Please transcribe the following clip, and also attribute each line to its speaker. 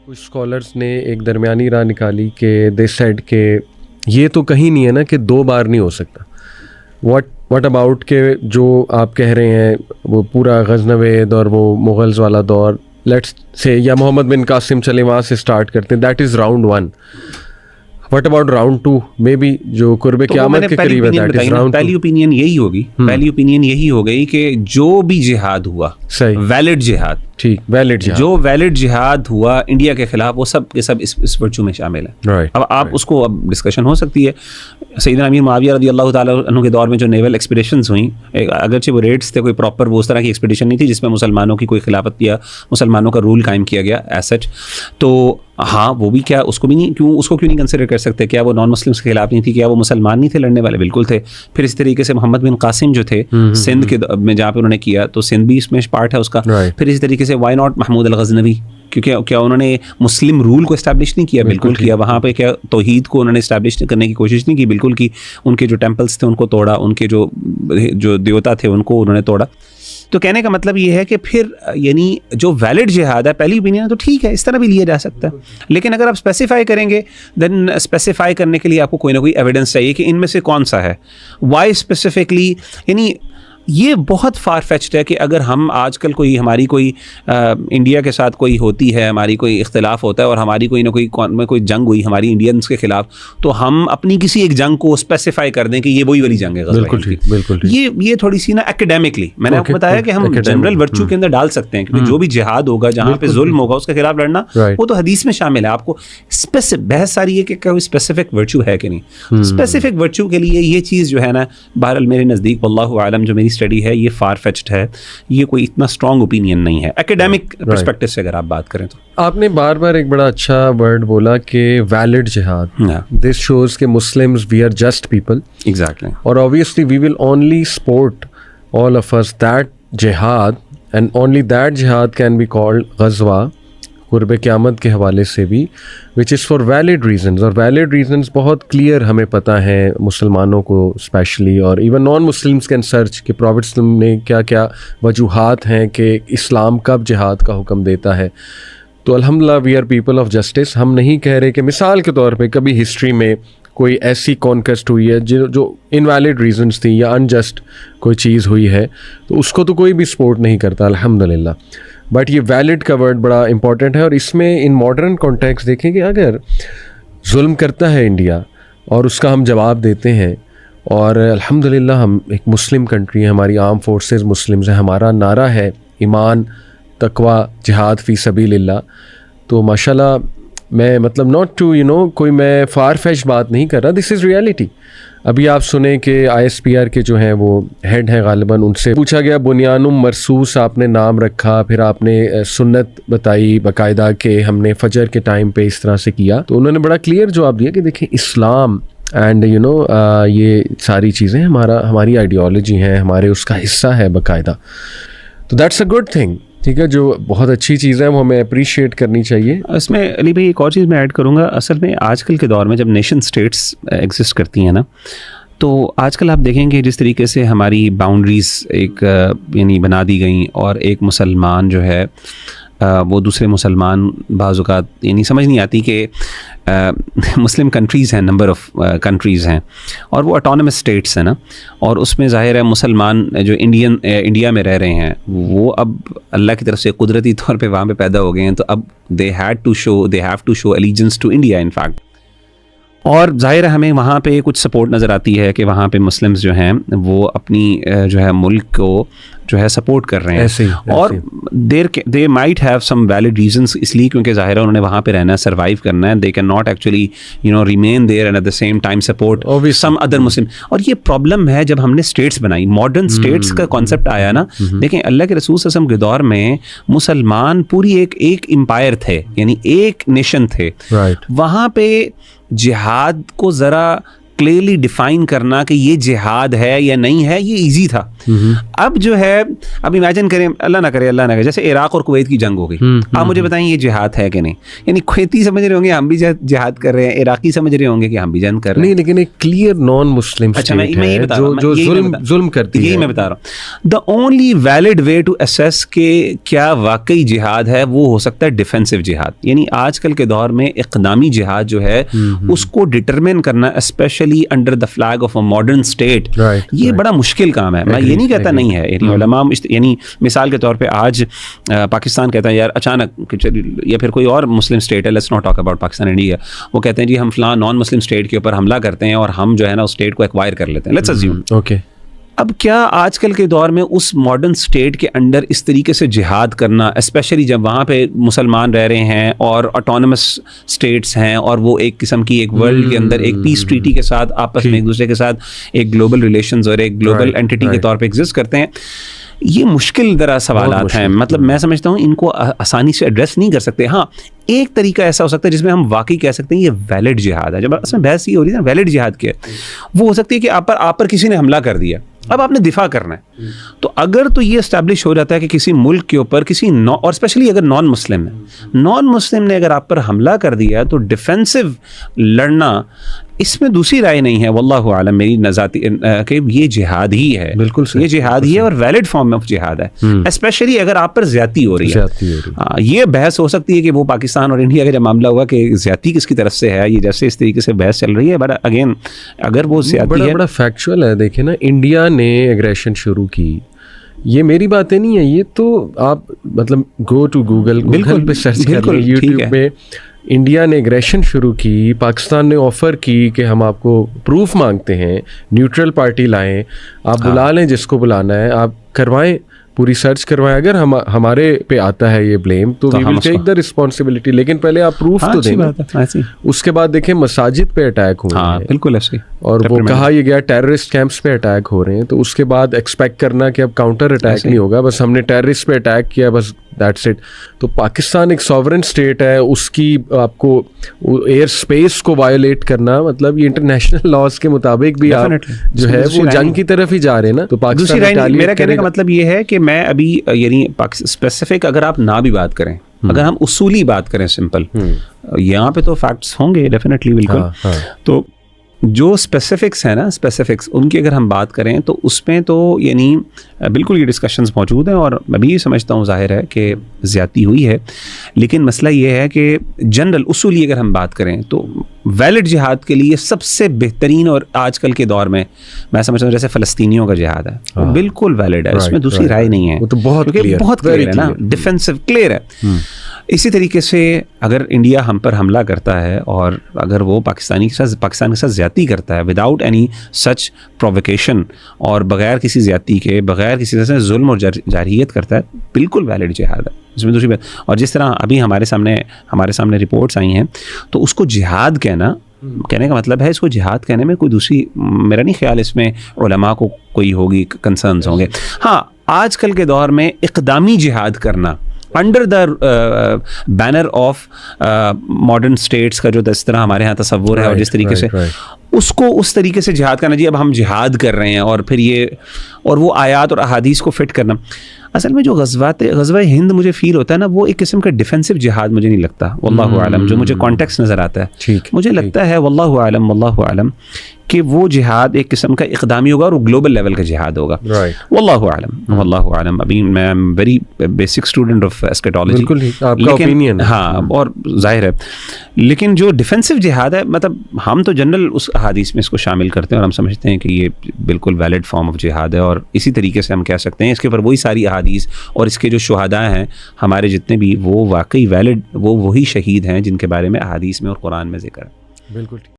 Speaker 1: कुछ स्कॉलर्स ने एक दरमियानी राह निकाली कि दे सेड कि ये तो कहीं नहीं है ना कि 2 बार नहीं हो सकता। व्हाट अबाउट के जो आप कह रहे हैं वो पूरा गज़नविद और वो मुग़ल्स वाला दौर, लेट्स से, या मोहम्मद बिन कासिम, चले वहाँ से स्टार्ट करते हैं, that is round 1। What about round 2, may be जो कुर्बे क़यामत के करीब है, दैट इज राउंड 2।
Speaker 2: पहली ओपिनियन यही होगी, पहली ओपिनियन यही हो गई कि जो भी जिहाद हुआ,
Speaker 1: सही,
Speaker 2: वैलिड जिहाद,
Speaker 1: ठीक, वैलिड जिहाद,
Speaker 2: जो वैलिड जिहाद हुआ इंडिया के खिलाफ, वो सब के सब इस वर्चू में शामिल है।
Speaker 1: राइट।
Speaker 2: अब आप उसको, अब डिस्कशन हो सकती है। सैयदना अमीर मुआविया रज़ी अल्लाह ताला अन्हु के दौर में जो नेवल एक्सपीडिशंस हुई, अगरचे वो रेड्स थे, कोई प्रॉपर वो उस तरह की एक्सपीडिशन नहीं थी जिसमें मुसलमानों की कोई खिलाफत या मुसलमानों का रूल कायम किया गया एज सच। तो हाँ, वो भी क्या, उसको भी नहीं, उसको क्यों नहीं कंसिडर कर सकते? क्या वो नॉन मुस्लिम्स के खिलाफ नहीं थी? क्या वो मुसलमान नहीं थे लड़ने वाले? बिल्कुल थे। फिर इस तरीके से मोहम्मद बिन कासिम जो थे सिंध के में जहाँ पे उन्होंने किया, तो सिंध भी इसमें पार्ट है उसका। फिर इस तरीके से वाई नॉट महमूद अल-गज़नवी, क्योंकि क्या उन्होंने मुस्लिम रूल को इस्टेब्लिश नहीं किया? बिल्कुल किया। वहाँ पे क्या तौहीद को उन्होंने इस्टेब्लिश करने की कोशिश नहीं की? बिल्कुल की। उनके जो टेम्पल्स थे उनको तोड़ा, उनके जो देवता थे उनको उन्होंने तोड़ा। तो कहने का मतलब ये है कि फिर यानी जो वैलिड जिहाद है, पहली ओपिनियन तो ठीक है, इस तरह भी लिया जा सकता है, लेकिन अगर आप स्पेसिफाई करेंगे, देन स्पेसिफाई करने के लिए आपको कोई ना कोई एविडेंस चाहिए कि इनमें से कौन सा है, वाई स्पेसिफिकली। यानी ये बहुत फार फेच्ड है कि अगर हम आजकल कोई हमारी कोई इंडिया के साथ कोई होती है, हमारी कोई इख्तिलाफ होता है और हमारी कोई ना कोई जंग हुई हमारी इंडियंस के खिलाफ, तो हम अपनी किसी एक जंग को स्पेसिफाई कर दें कि ये वही वाली जंग है।
Speaker 1: बिल्कुल ठीक, बिल्कुल ठीक।
Speaker 2: ये थोड़ी सी ना एकेडमिकली, मैंने आपको बताया कि हम जनरल वर्च्यू के अंदर डाल सकते हैं, क्योंकि जो भी जिहाद होगा, जहाँ पे जुल्म होगा, उसके खिलाफ लड़ना, वो तो हदीस में शामिल है। आपको बहस सारी है कि कोई स्पेसिफिक वर्च्यू है कि नहीं। स्पेसिफिक वर्च्यू के लिए ये चीज़ जो है ना, बहरहाल मेरे नज़दीक वल्लाहु आलम जो मेरी स्टडी है, ये फार फेच्ड है, ये कोई इतना स्ट्रॉन्ग ओपिनियन नहीं है एकेडमिक पर्सपेक्टिव से अगर आप बात करें तो।
Speaker 1: आपने बार बार एक बड़ा अच्छा वर्ड बोला कि वैलिड जिहाद, दिस शोज कि Muslims we are just people.
Speaker 2: Exactly.
Speaker 1: और obviously we will only support all of us that jihad, and only that jihad can be called गज़वा कुर्बे क़यामत के हवाले से भी, which is for valid reasons. और वैलिड रीजंस बहुत क्लियर हमें पता है मुसलमानों को स्पेशली, और even non Muslims can search कि प्रॉफिट ने क्या क्या वजूहात हैं कि इस्लाम कब जिहाद का हुक्म देता है। तो अल्हम्दुलिल्लाह we are people of justice. हम नहीं कह रहे कि मिसाल के तौर पे कभी हिस्ट्री में कोई ऐसी कॉन्क्वेस्ट हुई है जो इनवैलिड रीजंस थी या अनजस्ट कोई चीज़ हुई है, तो उसको तो कोई भी सपोर्ट नहीं करता अल्हम्दुलिल्लाह। बट ये वैलिड का वर्ड बड़ा इंपॉर्टेंट है। और इसमें इन मॉडर्न कॉन्टेक्स्ट देखें कि अगर जुल्म करता है इंडिया और उसका हम जवाब देते हैं, और अल्हम्दुलिल्लाह हम एक मुस्लिम कंट्री है, हमारी आर्म फोर्सेस मुस्लिम्स हैं, हमारा नारा है ईमान, तकवा, जिहाद फ़ी सबीलिल्लाह, तो माशाल्लाह मैं मतलब नॉट टू कोई मैं फार फैच बात नहीं कर रहा, दिस इज़ रियलिटी। अभी आप सुने कि ISPR के जो हैं वो हेड हैं गालिबन, उनसे पूछा गया बुनियानुम मरसूस आपने नाम रखा, फिर आपने सुन्नत बताई बाकायदा कि हमने फजर के टाइम पे इस तरह से किया, तो उन्होंने बड़ा क्लियर जवाब दिया कि देखिए इस्लाम एंड ये सारी चीज़ें हमारी आइडियोलॉजी हैं, हमारे उसका हिस्सा है बाकायदा। तो दैट्स अ गुड थिंग, ठीक है, जो बहुत अच्छी चीज़ है वो हमें अप्रिशिएट करनी चाहिए।
Speaker 2: इसमें अली भाई एक और चीज़ मैं ऐड करूँगा, असल में आजकल के दौर में जब नेशन स्टेट्स एग्जिस्ट करती हैं ना, तो आजकल आप देखेंगे जिस तरीके से हमारी बाउंड्रीज़ एक यानी बना दी गई, और एक मुसलमान जो है वो दूसरे मुसलमान बाज़-औक़ात यानी समझ नहीं आती कि मुस्लिम कंट्रीज़ हैं, नंबर ऑफ़ कंट्रीज़ हैं, और वो ऑटोनमस स्टेट्स हैं ना, और उसमें ज़ाहिर है मुसलमान जो इंडिया में रह रहे हैं, वो अब अल्लाह की तरफ से कुदरती तौर पे वहाँ पे पैदा हो गए हैं, तो अब they have to show allegiance to India in fact. और ज़ाहिर है हमें वहाँ पे कुछ सपोर्ट नज़र आती है कि वहाँ पे मुस्लिम्स जो हैं वो अपनी जो है मुल्क को जो है सपोर्ट कर रहे हैं, ऐसे। और they might have some valid reasons, इसलिए क्योंकि ज़ाहिर है उन्होंने वहाँ पे रहना है, सर्वाइव करना है, they can not actually remain there and at the same time support some other Muslim. और ये प्रॉब्लम है जब हमने स्टेट्स बनाई, मॉडर्न स्टेट्स का कॉन्सेप्ट आया ना, देखें अल्लाह के रसूल सल्लल्लाहु अलैहि वसल्लम के दौर में मुसलमान पूरी एक एम्पायर थे, यानी एक नेशन थे।
Speaker 1: right.
Speaker 2: वहाँ पे जिहाद को ज़रा क्लियरली डिफाइन करना कि ये जिहाद है या नहीं है, ये इजी था। अब जो है, अब इमेजिन करें, अल्लाह ना करे, जैसे इराक और कुवैत की जंग हो गई, आप मुझे बताएं ये जिहाद है कि नहीं? यानी कुवैती समझ रहे होंगे हम भी जिहाद कर रहे हैं, इराकी समझ रहे होंगे कि हम भी जंग कर रहे हैं।
Speaker 1: नहीं, लेकिन एक क्लियर नॉन मुस्लिम स्टेट है जो जुल्म करती है।
Speaker 2: यही मैं बता रहा हूँ। The only valid way to assess के क्या वाकई जिहाद है वो हो सकता है डिफेंसिव जिहाद। यानी आजकल के दौर में इक़दामी जिहाद जो है उसको डिटरमिन करना, specially under the flag of a modern state, ये बड़ा मुश्किल काम है। मैं ये नहीं कहता नहीं है, यानी मिसाल के तौर पे आज पाकिस्तान कहता है यार अचानक, या फिर कोई और मुस्लिम स्टेट है, let's not talk about Pakistan India, वो कहते हैं जी हम फलां नॉन मुस्लिम स्टेट के ऊपर हमला करते हैं और हम जो है ना उस स्टेट को एक्वायर कर लेते हैं, लेट्स अज्यूम।
Speaker 1: ओके,
Speaker 2: अब क्या आजकल के दौर में उस मॉडर्न स्टेट के अंडर इस तरीके से जिहाद करना, स्पेशली जब वहाँ पे मुसलमान रह रहे हैं और ऑटोनमस स्टेट्स हैं और वो एक किस्म की एक वर्ल्ड के अंदर एक पीस ट्रीटी के साथ आपस में एक दूसरे के साथ एक ग्लोबल रिलेशंस और एक ग्लोबल एंटिटी के तौर पे एग्जिस्ट करते हैं, ये मुश्किल दरा सवालात हैं। मतलब मैं समझता हूँ इनको आसानी से एड्रेस नहीं कर सकते। हाँ, एक तरीका ऐसा हो सकता है जिसमें हम वाकई कह सकते हैं ये वैलिड जिहाद है। जब असमें बहस ये हो रही है ना वैलिड जिहाद की है, वो हो सकती है कि आप पर किसी ने हमला कर दिया, अब आपने दिफा करना है। तो अगर तो ये एस्टैब्लिश हो जाता है कि किसी मुल्क के ऊपर किसी और स्पेशली अगर नॉन मुस्लिम ने अगर आप पर हमला कर दिया, तो डिफेंसिव लड़ना, इसमें दूसरी राय नहीं है वल्लाहु आलम मेरी नज़ाती कि ये जिहाद ही है।
Speaker 1: बिल्कुल
Speaker 2: ये जिहाद ही है और वैलिड फॉर्म ऑफ जिहाद है, स्पेशली अगर आप पर ज्यादती हो रही है। ये बहस हो सकती है कि वो पाकिस्तान और इंडिया का जब मामला हुआ कि ज्यादती किसकी तरफ से है, ये जैसे इस तरीके से बहस चल रही है, बट अगेन अगर वो ज्यादती है,
Speaker 1: बड़ा फैक्चुअल है। देखिए ना, इंडिया ने एग्रेशन शुरू की, ये मेरी बातें नहीं है, ये तो आप मतलब गो टू गूगल पे सर्च करें, यूट्यूब पे इंडिया ने एग्रेशन शुरू की, पाकिस्तान ने ऑफ़र की कि हम आपको प्रूफ मांगते हैं, न्यूट्रल पार्टी लाएं, आप बुला लें जिसको बुलाना है, आप करवाएं, पूरी सर्च करवाएं। अगर हमारे पे आता है ये ब्लेम तो we will take the responsibility, लेकिन पहले आप प्रूफ तो दें। उसके बाद देखें मसाजिद पे अटैक हुए हैं,
Speaker 2: बिल्कुल ऐसे,
Speaker 1: और वो कहा ये गया टेररिस्ट कैंप्स पे अटैक हो रहे हैं, तो उसके बाद एक्सपेक्ट करना कि अब काउंटर अटैक नहीं होगा, बस हमने टेररिस्ट पे अटैक किया, बस दैट्स इट। तो पाकिस्तान एक सॉवरेन स्टेट है, उसकी आपको एयर स्पेस को वायोलेट करना, मतलब ये इंटरनेशनल लॉज के मुताबिक भी आप जो है वो जंग की तरफ ही जा रहे हैं ना। तो पाकिस्तान,
Speaker 2: मेरा कहने का मतलब ये है कि मैं अभी यानी स्पेसिफिक अगर आप ना भी बात करें, अगर हम उसूली बात करें सिंपल, यहाँ पे तो फैक्ट्स होंगे डेफिनेटली, बिल्कुल। तो जो स्पेसिफिक्स है ना, स्पेसिफिक्स उनकी अगर हम बात करें तो उसमें तो यानी बिल्कुल ये डिस्कशंस मौजूद हैं, और मैं भी ये समझता हूँ जाहिर है कि ज़्यादती हुई है, लेकिन मसला ये है कि जनरल उसूली अगर हम बात करें तो वैलिड जिहाद के लिए सबसे बेहतरीन, और आजकल के दौर में मैं समझता हूँ जैसे फ़लस्तीनियों का जिहाद है, वो बिल्कुल वैलिड है, उसमें दूसरी राय नहीं है,
Speaker 1: वो तो बहुत
Speaker 2: क्लियर है ना, डिफेंसिव क्लियर है। इसी तरीके से अगर इंडिया हम पर हमला करता है और अगर वो पाकिस्तान के साथ ज़्यादती करता है विदाउट एनी सच प्रोवोकेशन और बग़ैर किसी ज़्यादती के, बग़ैर किसी तरह से जुल्म और जारहियत करता है, बिल्कुल वैलिड जिहाद है, इसमें दूसरी बात। और जिस तरह अभी हमारे सामने रिपोर्ट्स आई हैं, तो उसको जिहाद कहने का मतलब है, इसको जिहाद कहने में कोई दूसरी, मेरा नहीं ख्याल इसमें उलमा को कोई होगी कंसर्न्स होंगे। हाँ, आजकल के दौर में इक़दामी जिहाद करना under the banner of modern states का जो जिस तरह हमारे यहाँ तसव्वुर है और जिस तरीके से उसको उस तरीके से जिहाद करना, जी अब हम जिहाद कर रहे हैं, और फिर ये और वो आयात और अहादीस को फिट करना। असल में जो ग़ज़वा हिंद मुझे फील होता है ना, वो एक किस्म का डिफेंसिव जिहाद मुझे नहीं लगता, वल्लाहु आलम, जो मुझे कॉन्टेक्स्ट नज़र आता है, मुझे लगता है वल्लाहु आलम कि वो जिहाद एक किस्म का इक़दामी होगा और वो ग्लोबल लेवल का जिहाद होगा, वल्लाहु आलम। अभी मैं वेरी बेसिक स्टूडेंट ऑफ एस्केटोलॉजी, लेकिन हाँ, और जाहिर है, लेकिन जो डिफेंसिव जिहाद है, मतलब हम तो जनरल उस अहादीस में इसको शामिल करते हैं और हम समझते हैं कि ये बिल्कुल वैलिड फॉर्म ऑफ जिहाद है, और इसी तरीके से हम कह सकते हैं इसके ऊपर वही सारी अहादीस और इसके जो शुहदा हैं हमारे जितने भी, वो वाकई वैलिड, वो वही शहीद हैं जिनके बारे में अहादीस में और कुरान में जिक्र है।
Speaker 1: बिल्कुल।